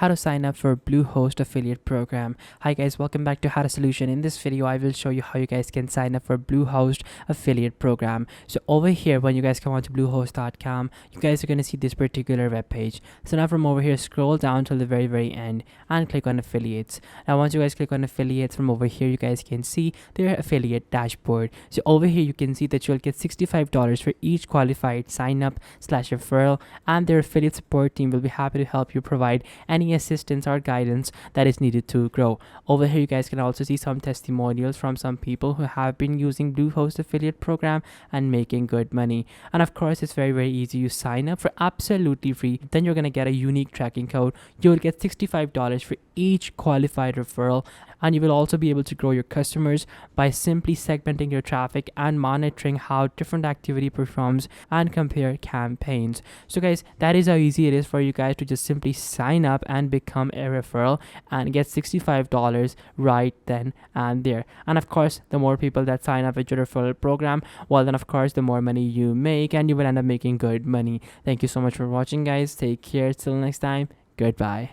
how to sign up for Bluehost affiliate program. Hi guys, welcome back to How to Solution. In this video, I will show you how you guys can sign up for Bluehost affiliate program. So over here, when you guys come on to bluehost.com, you guys are going to see this particular web page. So now from over here, scroll down till the very end and click on affiliates. Now once you guys click on affiliates, from over here you guys can see their affiliate dashboard. So over here you can see that you'll get $65 for each qualified sign up / referral, and their affiliate support team will be happy to help you provide any assistance or guidance that is needed to grow. Over here you guys can also see some testimonials from some people who have been using Bluehost affiliate program and making good money. And of course, it's very easy. You sign up for absolutely free, then you're gonna get a unique tracking code. You'll get $65 for each qualified referral, and you will also be able to grow your customers by simply segmenting your traffic and monitoring how different activity performs and compare campaigns. So guys, that is how easy it is for you guys to just simply sign up and become a referral and get $65 right then and there. And of course, the more people that sign up with your referral program, well then of course the more money you make, and you will end up making good money. Thank you so much for watching guys. Take care. Till next time. Goodbye.